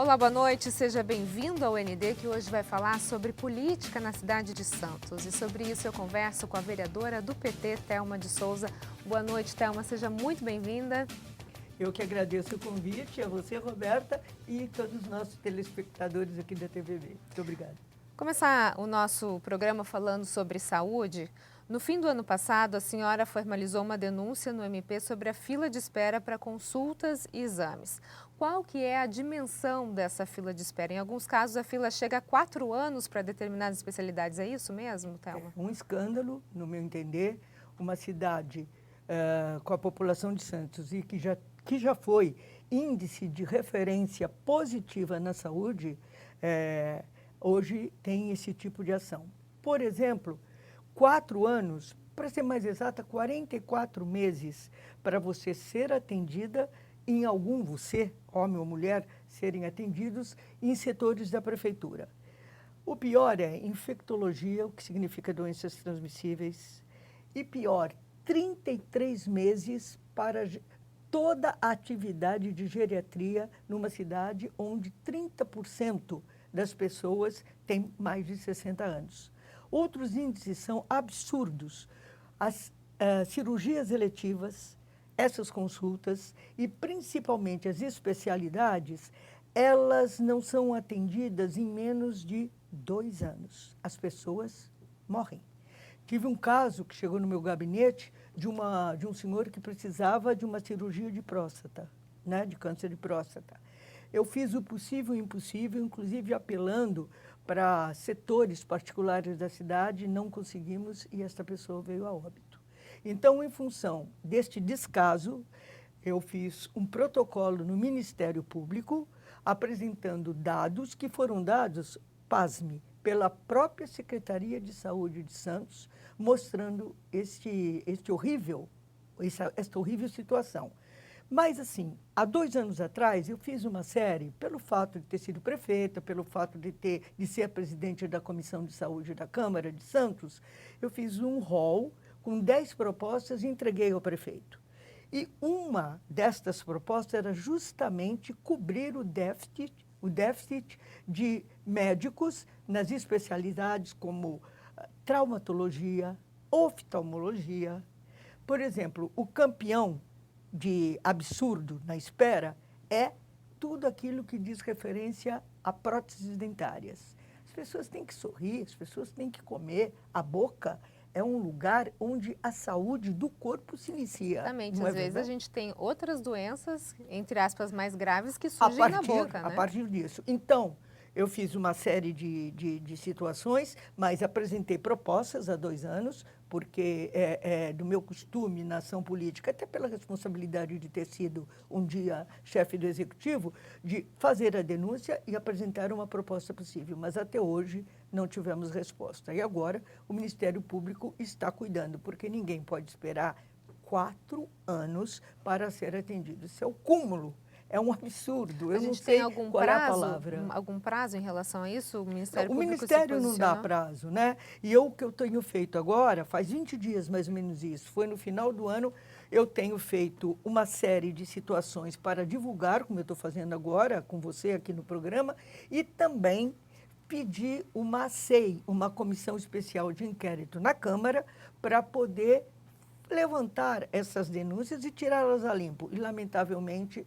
Olá, boa noite, seja bem-vindo ao ND, que hoje vai falar sobre política na cidade de Santos. E sobre isso eu converso com a vereadora do PT, Thelma de Souza. Boa noite, Thelma, seja muito bem-vinda. Eu que agradeço o convite, a você, Roberta, e todos os nossos telespectadores aqui da TVB. Muito obrigada. Começar o nosso programa falando sobre saúde. No fim do ano passado, a senhora formalizou uma denúncia no MP sobre a fila de espera para consultas e exames. Qual que é a dimensão dessa fila de espera? Em alguns casos, a fila chega a 4 anos para determinadas especialidades. É isso mesmo, Thelma? É um escândalo, no meu entender, uma cidade com a população de Santos e que já foi índice de referência positiva na saúde, hoje tem esse tipo de ação. Por exemplo, 4 anos, para ser mais exata, 44 meses para você ser atendida em algum, você, homem ou mulher, serem atendidos em setores da prefeitura. O pior é infectologia, o que significa doenças transmissíveis, e pior, 33 meses para toda a atividade de geriatria numa cidade onde 30% das pessoas têm mais de 60 anos. Outros índices são absurdos. As cirurgias eletivas, essas consultas e principalmente as especialidades, elas não são atendidas em menos de 2 anos. As pessoas morrem. Tive um caso que chegou no meu gabinete de um senhor que precisava de uma cirurgia de próstata, né, de câncer de próstata. Eu fiz o possível e o impossível, inclusive apelando para setores particulares da cidade, não conseguimos e esta pessoa veio a óbito. Então, em função deste descaso, eu fiz um protocolo no Ministério Público, apresentando dados que foram dados, pasme, pela própria Secretaria de Saúde de Santos, mostrando esta horrível situação. Mas, assim, há 2 anos atrás, eu fiz uma série, pelo fato de ter sido prefeita, pelo fato de ser a presidente da Comissão de Saúde da Câmara de Santos, eu fiz um rol com 10 propostas e entreguei ao prefeito. E uma destas propostas era justamente cobrir o déficit de médicos nas especialidades como traumatologia, oftalmologia. Por exemplo, o campeão de absurdo na espera é tudo aquilo que diz referência a próteses dentárias. As pessoas têm que sorrir, as pessoas têm que comer. A boca é um lugar onde a saúde do corpo se inicia. Exatamente. Às vezes a gente tem outras doenças, entre aspas, mais graves que surgem na boca, né? A partir disso. Então, eu fiz uma série de situações, mas apresentei propostas há 2 anos, porque é do meu costume na ação política, até pela responsabilidade de ter sido um dia chefe do executivo, de fazer a denúncia e apresentar uma proposta possível. Mas até hoje não tivemos resposta. E agora o Ministério Público está cuidando, porque ninguém pode esperar 4 anos para ser atendido. Isso é o cúmulo. É um absurdo. Eu não sei qual é a palavra. Algum prazo em relação a isso? O Ministério Público se Ministério não dá posicionou? prazo, né? E o que eu tenho feito agora, faz 20 dias mais ou menos isso, foi no final do ano, eu tenho feito uma série de situações para divulgar, como eu estou fazendo agora com você aqui no programa, e também pedi uma SEI, uma comissão especial de inquérito na Câmara, para poder levantar essas denúncias e tirá-las a limpo. E, lamentavelmente,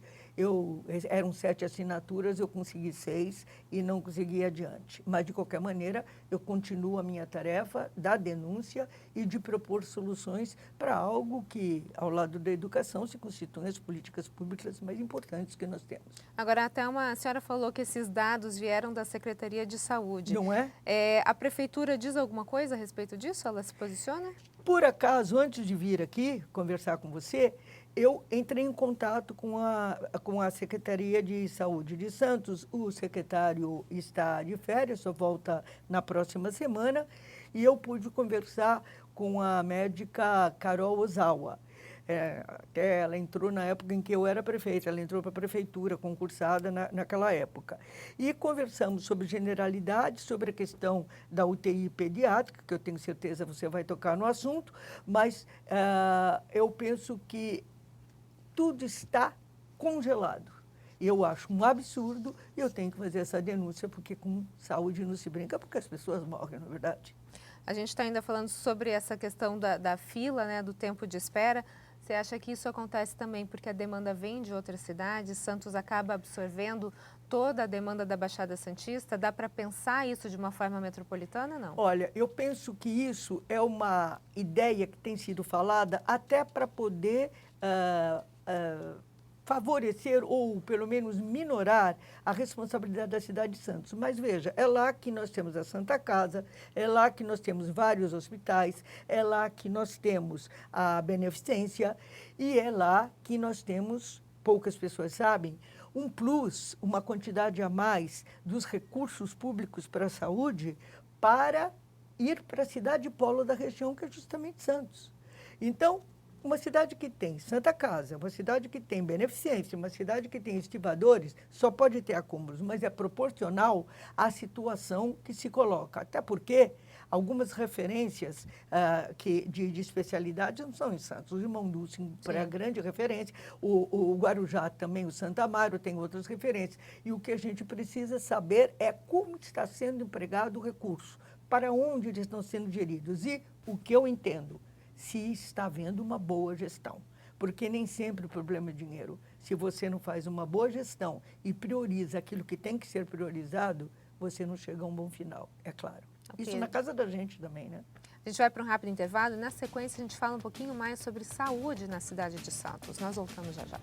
eram 7 assinaturas, eu consegui 6 e não consegui ir adiante. Mas, de qualquer maneira, eu continuo a minha tarefa da denúncia e de propor soluções para algo que, ao lado da educação, se constituem as políticas públicas mais importantes que nós temos. Agora, até a senhora falou que esses dados vieram da Secretaria de Saúde. Não é? A Prefeitura diz alguma coisa a respeito disso? Ela se posiciona? Por acaso, antes de vir aqui conversar com você, eu entrei em contato com a Secretaria de Saúde de Santos. O secretário está de férias, só volta na próxima semana, e eu pude conversar com a médica Carol Ozawa. Até ela entrou na época em que eu era prefeita, ela entrou para a prefeitura, concursada naquela época. E conversamos sobre generalidades, sobre a questão da UTI pediátrica, que eu tenho certeza você vai tocar no assunto, mas eu penso que tudo está congelado. Eu acho um absurdo e eu tenho que fazer essa denúncia, porque com saúde não se brinca, porque as pessoas morrem, na verdade. A gente está ainda falando sobre essa questão da fila, né, do tempo de espera. Você acha que isso acontece também porque a demanda vem de outras cidades? Santos acaba absorvendo toda a demanda da Baixada Santista? Dá para pensar isso de uma forma metropolitana, não? Olha, eu penso que isso é uma ideia que tem sido falada até para poder favorecer ou, pelo menos, minorar a responsabilidade da cidade de Santos. Mas, veja, é lá que nós temos a Santa Casa, é lá que nós temos vários hospitais, é lá que nós temos a beneficência e é lá que nós temos, poucas pessoas sabem, um plus, uma quantidade a mais dos recursos públicos para a saúde para ir para a cidade polo da região, que é justamente Santos. Então, uma cidade que tem Santa Casa, uma cidade que tem beneficência, uma cidade que tem estivadores, só pode ter acúmulos, mas é proporcional à situação que se coloca. Até porque algumas referências de especialidades não são em Santos. O Irmão Dulce é a grande referência, o Guarujá também, o Santa Amaro tem outras referências. E o que a gente precisa saber é como está sendo empregado o recurso, para onde eles estão sendo geridos. E o que eu entendo, se está havendo uma boa gestão. Porque nem sempre o problema é dinheiro. Se você não faz uma boa gestão e prioriza aquilo que tem que ser priorizado, você não chega a um bom final, é claro. Okay. Isso na casa da gente também, né? A gente vai para um rápido intervalo e, na sequência, a gente fala um pouquinho mais sobre saúde na cidade de Santos. Nós voltamos já já.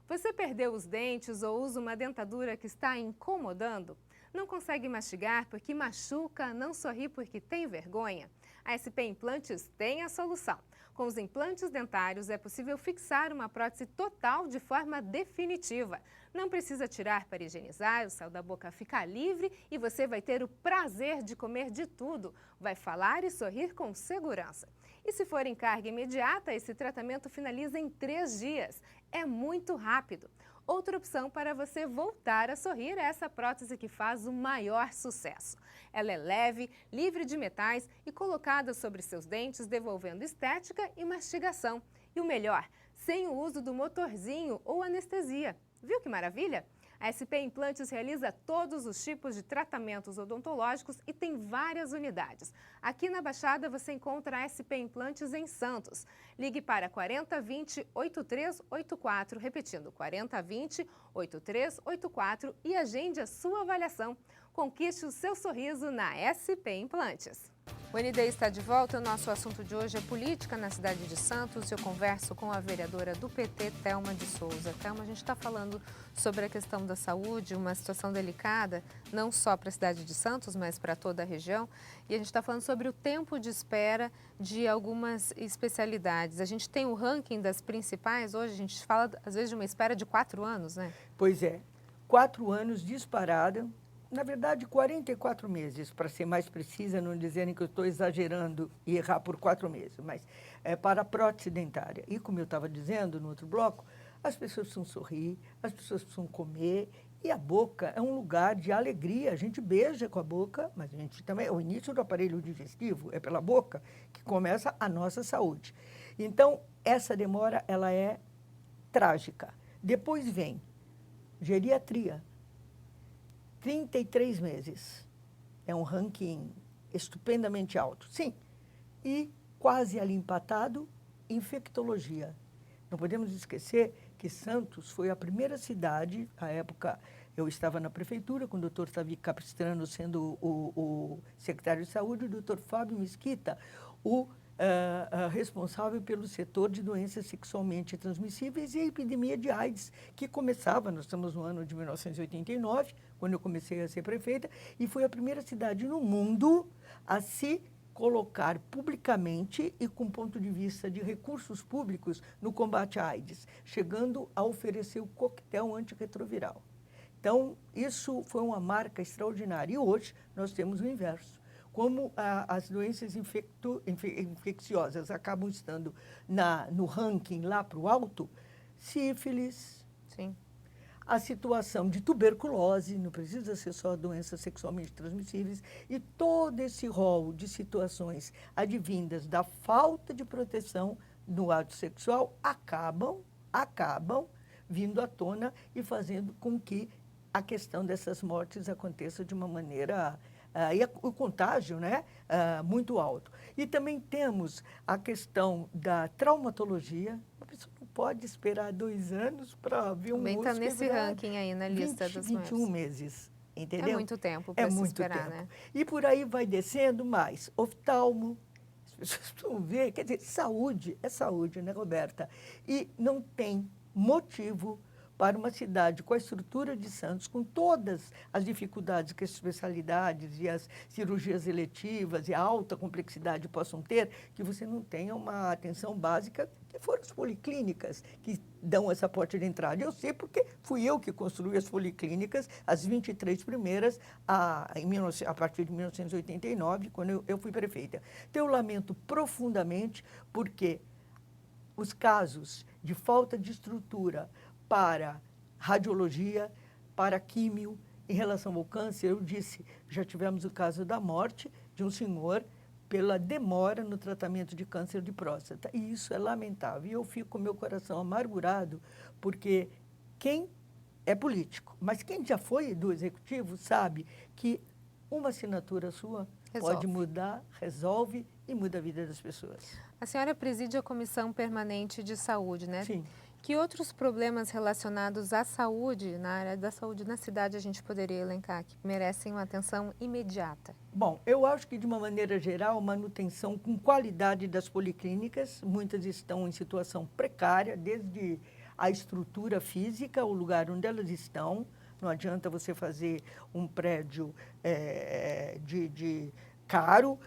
Você perdeu os dentes ou usa uma dentadura que está incomodando? Não consegue mastigar porque machuca, não sorri porque tem vergonha? A SP Implantes tem a solução. Com os implantes dentários é possível fixar uma prótese total de forma definitiva. Não precisa tirar para higienizar, o céu da boca fica livre e você vai ter o prazer de comer de tudo. Vai falar e sorrir com segurança. E se for em carga imediata, esse tratamento finaliza em 3 dias. É muito rápido. Outra opção para você voltar a sorrir é essa prótese que faz o maior sucesso. Ela é leve, livre de metais e colocada sobre seus dentes, devolvendo estética e mastigação. E o melhor, sem o uso do motorzinho ou anestesia. Viu que maravilha? A SP Implantes realiza todos os tipos de tratamentos odontológicos e tem várias unidades. Aqui na Baixada você encontra a SP Implantes em Santos. Ligue para 4020-8384, repetindo, 4020-8384 e agende a sua avaliação. Conquiste o seu sorriso na SP Implantes. O ND está de volta. O nosso assunto de hoje é política na cidade de Santos. Eu converso com a vereadora do PT, Thelma de Souza. Thelma, a gente está falando sobre a questão da saúde, uma situação delicada, não só para a cidade de Santos, mas para toda a região. E a gente está falando sobre o tempo de espera de algumas especialidades. A gente tem o ranking das principais hoje, a gente fala às vezes de uma espera de 4 anos, né? Pois é, 4 anos disparada. Na verdade, 44 meses, para ser mais precisa, não dizerem que eu estou exagerando e errar por 4 meses, mas é para a prótese dentária. E como eu estava dizendo no outro bloco, as pessoas precisam sorrir, as pessoas precisam comer, e a boca é um lugar de alegria. A gente beija com a boca, mas a gente também, o início do aparelho digestivo é pela boca que começa a nossa saúde. Então, essa demora, ela é trágica. Depois vem geriatria. 33 meses. É um ranking estupendamente alto. Sim. E quase ali empatado, infectologia. Não podemos esquecer que Santos foi a primeira cidade, à época eu estava na prefeitura, com o doutor Tavi Capistrano sendo o secretário de saúde, e o doutor Fábio Mesquita, o responsável pelo setor de doenças sexualmente transmissíveis e a epidemia de AIDS, que começava, nós estamos no ano de 1989, quando eu comecei a ser prefeita, e foi a primeira cidade no mundo a se colocar publicamente e com ponto de vista de recursos públicos no combate à AIDS, chegando a oferecer o coquetel antirretroviral. Então, isso foi uma marca extraordinária. E hoje nós temos o inverso. Como as doenças infecciosas acabam estando no ranking lá para o alto, sífilis, sim, a situação de tuberculose, não precisa ser só doenças sexualmente transmissíveis, e todo esse rol de situações advindas da falta de proteção no ato sexual acabam vindo à tona e fazendo com que a questão dessas mortes aconteça de uma maneira e o contágio, né, muito alto. E também temos a questão da traumatologia. A pessoa não pode esperar 2 anos para ver Também um está osso nesse quebrar. ranking aí na lista das 21 maiores. meses, É entendeu? muito tempo É para se muito esperar, tempo. né? E por aí vai descendo mais. Oftalmo, as pessoas precisam ver, quer dizer, saúde é saúde, né, Roberta? E não tem motivo para uma cidade com a estrutura de Santos, com todas as dificuldades que as especialidades e as cirurgias eletivas e a alta complexidade possam ter, que você não tenha uma atenção básica, que foram as policlínicas que dão essa porta de entrada. Eu sei porque fui eu que construí as policlínicas, as 23 primeiras, a partir de 1989, quando eu fui prefeita. Então, eu lamento profundamente porque os casos de falta de estrutura para radiologia, para químio, em relação ao câncer, eu disse, já tivemos o caso da morte de um senhor pela demora no tratamento de câncer de próstata. E isso é lamentável. E eu fico com meu coração amargurado, porque quem é político, mas quem já foi do executivo sabe que uma assinatura sua pode mudar, resolve e muda a vida das pessoas. A senhora preside a Comissão Permanente de Saúde, né? Sim. Que outros problemas relacionados à saúde, na área da saúde na cidade, a gente poderia elencar, que merecem uma atenção imediata? Bom, eu acho que, de uma maneira geral, manutenção com qualidade das policlínicas. Muitas estão em situação precária, desde a estrutura física, o lugar onde elas estão. Não adianta você fazer um prédio de caro,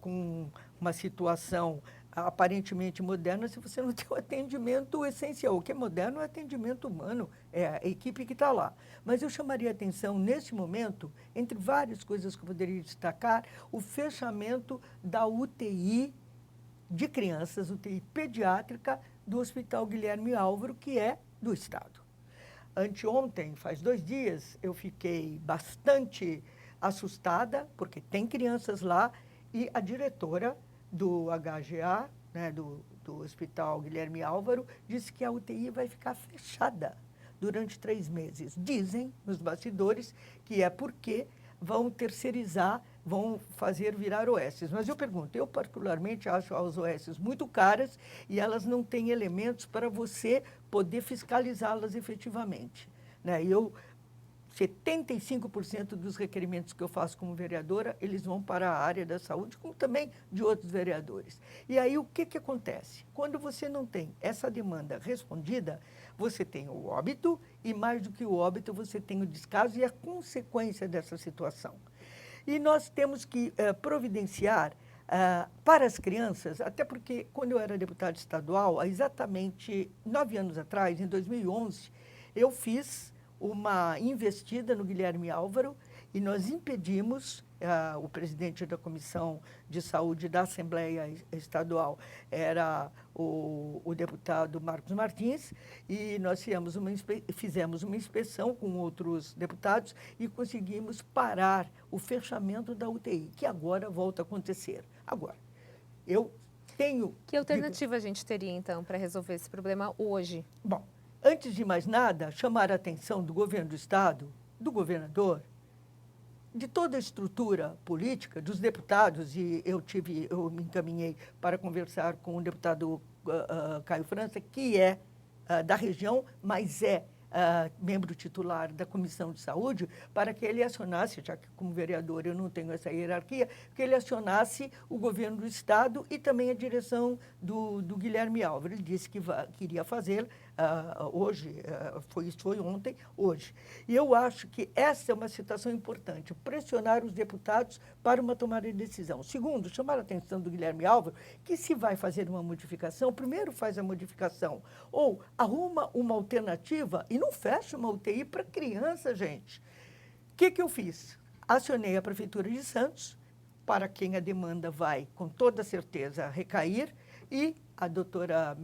com uma situação aparentemente moderna, se você não tem o atendimento essencial. O que é moderno é o atendimento humano, é a equipe que está lá. Mas eu chamaria a atenção, nesse momento, entre várias coisas que eu poderia destacar, o fechamento da UTI de crianças, UTI pediátrica, do Hospital Guilherme Álvaro, que é do Estado. Anteontem, faz 2 dias, eu fiquei bastante assustada, porque tem crianças lá, e a diretora do HGA, né, do Hospital Guilherme Álvaro, disse que a UTI vai ficar fechada durante 3 meses. Dizem, nos bastidores, que é porque vão terceirizar, vão fazer virar OSs. Mas eu pergunto, eu particularmente acho as OSs muito caras e elas não têm elementos para você poder fiscalizá-las efetivamente, né? E 75% dos requerimentos que eu faço como vereadora, eles vão para a área da saúde, como também de outros vereadores. E aí, o que acontece? Quando você não tem essa demanda respondida, você tem o óbito e, mais do que o óbito, você tem o descaso e a consequência dessa situação. E nós temos que providenciar para as crianças, até porque, quando eu era deputada estadual, há exatamente 9 anos atrás, em 2011, eu fiz uma investida no Guilherme Álvaro e nós impedimos, o presidente da Comissão de Saúde da Assembleia Estadual era o deputado Marcos Martins, e nós fizemos uma inspeção com outros deputados e conseguimos parar o fechamento da UTI, que agora volta a acontecer. Agora, eu tenho... Que alternativa a gente teria, então, para resolver esse problema hoje? Bom, antes de mais nada, chamar a atenção do governo do Estado, do governador, de toda a estrutura política, dos deputados, e eu me encaminhei para conversar com o deputado Caio França, que é da região, mas é membro titular da Comissão de Saúde, para que ele acionasse, já que como vereador eu não tenho essa hierarquia, que ele acionasse o governo do Estado e também a direção do Guilherme Álvaro. Ele disse que iria fazer hoje, isso foi ontem, hoje. E eu acho que essa é uma situação importante, pressionar os deputados para uma tomada de decisão. Segundo, chamar a atenção do Guilherme Álvaro, que se vai fazer uma modificação, primeiro faz a modificação, ou arruma uma alternativa e não fecha uma UTI para criança, gente. O que eu fiz? Acionei a Prefeitura de Santos, para quem a demanda vai, com toda certeza, recair, e a doutora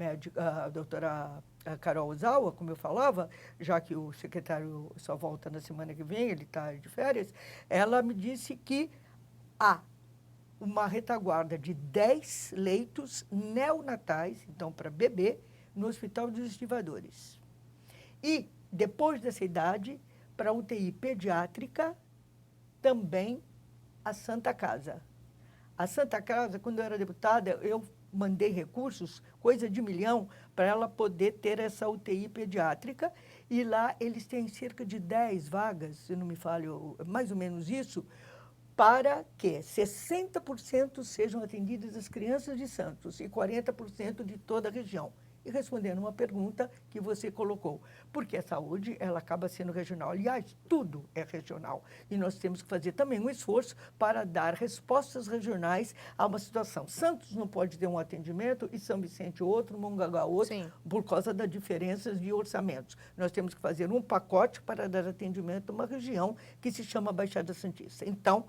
Carol Ozawa, como eu falava, já que o secretário só volta na semana que vem, ele está de férias, ela me disse que há uma retaguarda de 10 leitos neonatais, então para bebê, no Hospital dos Estivadores. E, depois dessa idade, para a UTI pediátrica, também a Santa Casa. A Santa Casa, quando eu era deputada, eu mandei recursos, coisa de 1 milhão, para ela poder ter essa UTI pediátrica. E lá eles têm cerca de 10 vagas, se não me falho, mais ou menos isso, para que 60% sejam atendidas as crianças de Santos e 40% de toda a região. E respondendo uma pergunta que você colocou, porque a saúde ela acaba sendo regional. Aliás, tudo é regional. E nós temos que fazer também um esforço para dar respostas regionais a uma situação. Santos não pode ter um atendimento e São Vicente outro, Mongaguá outro, Sim. por causa das diferenças de orçamentos. Nós temos que fazer um pacote para dar atendimento a uma região que se chama Baixada Santista. Então,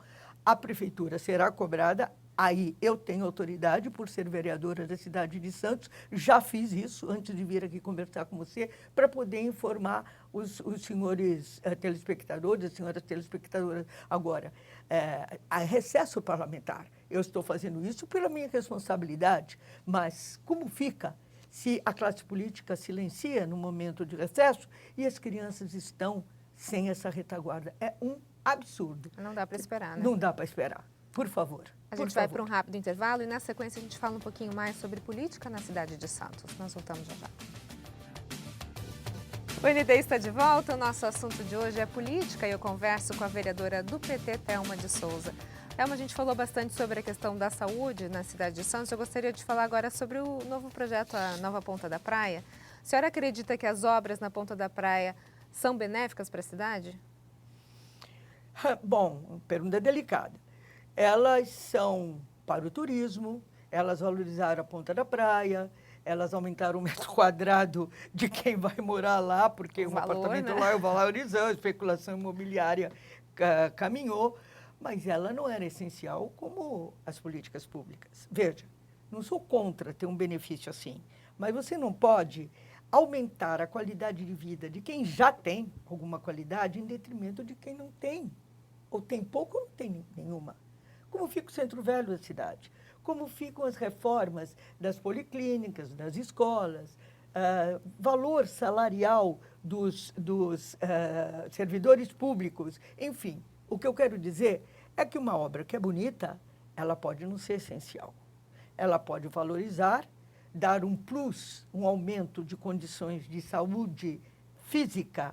a prefeitura será cobrada. Aí eu tenho autoridade por ser vereadora da cidade de Santos, já fiz isso antes de vir aqui conversar com você, para poder informar os senhores telespectadores, as senhoras telespectadoras. Agora, a recesso parlamentar, eu estou fazendo isso pela minha responsabilidade, mas como fica se a classe política silencia no momento de recesso e as crianças estão sem essa retaguarda? É um absurdo. Não dá para esperar, né? Não dá para esperar. Por favor. A gente vai para um rápido intervalo e, na sequência, a gente fala um pouquinho mais sobre política na cidade de Santos. Nós voltamos já já. O ND está de volta. O nosso assunto de hoje é política e eu converso com a vereadora do PT, Thelma de Souza. Thelma, a gente falou bastante sobre a questão da saúde na cidade de Santos. Eu gostaria de falar agora sobre o novo projeto, a Nova Ponta da Praia. A senhora acredita que as obras na Ponta da Praia são benéficas para a cidade? Bom, pergunta delicada. Elas são para o turismo, elas valorizaram a Ponta da Praia, elas aumentaram o metro quadrado de quem vai morar lá, porque um apartamento lá é valorizando, a especulação imobiliária caminhou, mas ela não era essencial como as políticas públicas. Veja, não sou contra ter um benefício assim, mas você não pode aumentar a qualidade de vida de quem já tem alguma qualidade em detrimento de quem não tem, ou tem pouco ou não tem nenhuma. Como fica o centro velho da cidade? Como ficam as reformas das policlínicas, das escolas, valor salarial dos servidores públicos, enfim. O que eu quero dizer é que uma obra que é bonita, ela pode não ser essencial. Ela pode valorizar, dar um plus, um aumento de condições de saúde física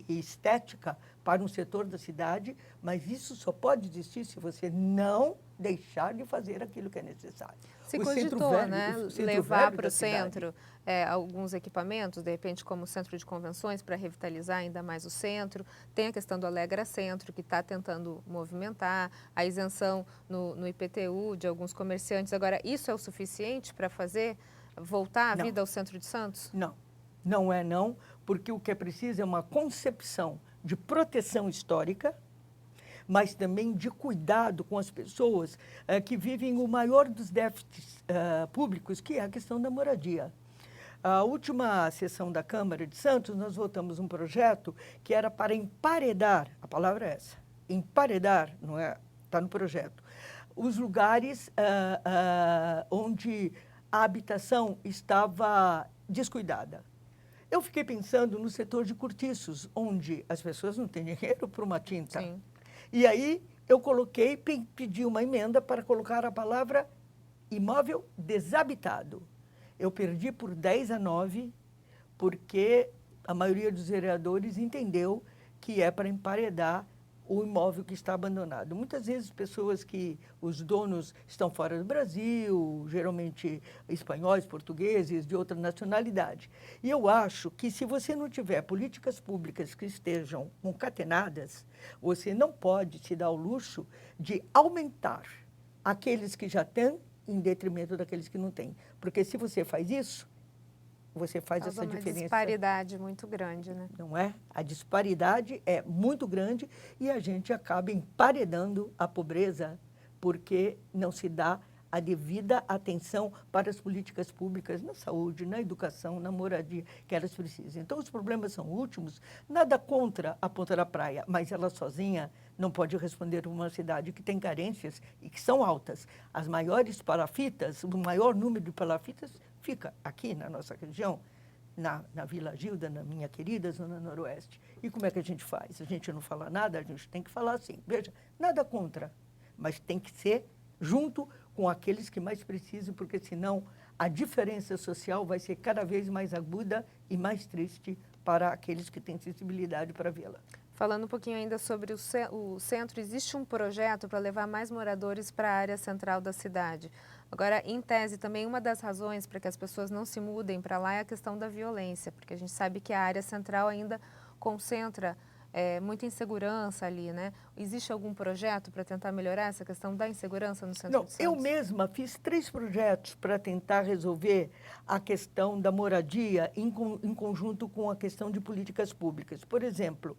e estética para um setor da cidade, mas isso só pode existir se você não deixar de fazer aquilo que é necessário. Se cogitou, né, levar para o centro alguns equipamentos, de repente como o centro de convenções, para revitalizar ainda mais o centro. Tem a questão do Alegra Centro, que está tentando movimentar, a isenção no IPTU de alguns comerciantes. Agora, isso é o suficiente para fazer voltar a vida ao centro de Santos? Não, não é não, porque o que é preciso é uma concepção de proteção histórica, mas também de cuidado com as pessoas que vivem o maior dos déficits públicos, que é a questão da moradia. A última sessão da Câmara de Santos, nós votamos um projeto que era para emparedar, a palavra é essa, emparedar, não é? Está no projeto, os lugares onde a habitação estava descuidada. Eu fiquei pensando no setor de cortiços, onde as pessoas não têm dinheiro para uma tinta. Sim. E aí eu pedi uma emenda para colocar a palavra imóvel desabitado. Eu perdi por 10-9, porque a maioria dos vereadores entendeu que é para emparedar o imóvel que está abandonado. Muitas vezes pessoas que os donos estão fora do Brasil, geralmente espanhóis, portugueses, de outra nacionalidade. E eu acho que se você não tiver políticas públicas que estejam concatenadas, você não pode se dar o luxo de aumentar aqueles que já têm em detrimento daqueles que não têm. Porque se você faz isso, você faz essa diferença. Uma disparidade muito grande, né? Não é? A disparidade é muito grande e a gente acaba emparedando a pobreza porque não se dá a devida atenção para as políticas públicas na saúde, na educação, na moradia que elas precisam. Então, os problemas são últimos, nada contra a Ponta da Praia, mas ela sozinha não pode responder a uma cidade que tem carências e que são altas. As maiores palafitas, o maior número de palafitas fica aqui na nossa região. na Vila Gilda, na minha querida Zona Noroeste. E como é que a gente faz? A gente não fala nada, a gente tem que falar assim. Veja, nada contra, mas tem que ser junto com aqueles que mais precisam, porque senão a diferença social vai ser cada vez mais aguda e mais triste para aqueles que têm sensibilidade para vê-la. Falando um pouquinho ainda sobre o centro, existe um projeto para levar mais moradores para a área central da cidade. Agora, em tese, também uma das razões para que as pessoas não se mudem para lá é a questão da violência, porque a gente sabe que a área central ainda concentra muita insegurança ali, né? Existe algum projeto para tentar melhorar essa questão da insegurança no centro de Santos? Eu mesma fiz 3 projetos para tentar resolver a questão da moradia em conjunto com a questão de políticas públicas. Por exemplo,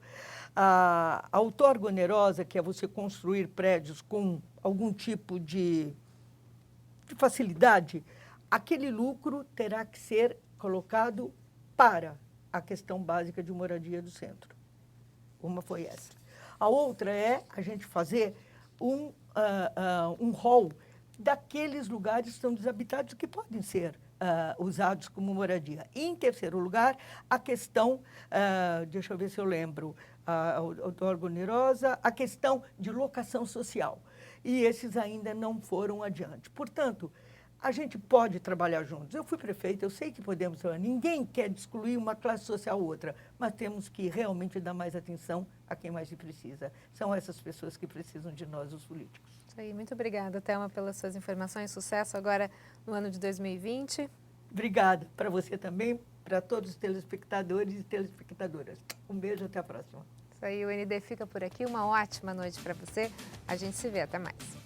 a outorga onerosa, que é você construir prédios com algum tipo de facilidade, aquele lucro terá que ser colocado para a questão básica de moradia do centro. Uma foi essa. A outra é a gente fazer um hall daqueles lugares que estão desabitados que podem ser usados como moradia. E, em terceiro lugar, a questão, deixa eu ver se eu lembro, a outorga onerosa, a questão de locação social. E esses ainda não foram adiante. Portanto, a gente pode trabalhar juntos. Eu fui prefeita, eu sei que podemos trabalhar. Ninguém quer excluir uma classe social ou outra, mas temos que realmente dar mais atenção a quem mais precisa. São essas pessoas que precisam de nós, os políticos. Isso aí, muito obrigada, Thelma, pelas suas informações. Sucesso agora no ano de 2020. Obrigada para você também, para todos os telespectadores e telespectadoras. Um beijo, até a próxima. Isso aí, o ND fica por aqui. Uma ótima noite para você. A gente se vê, até mais.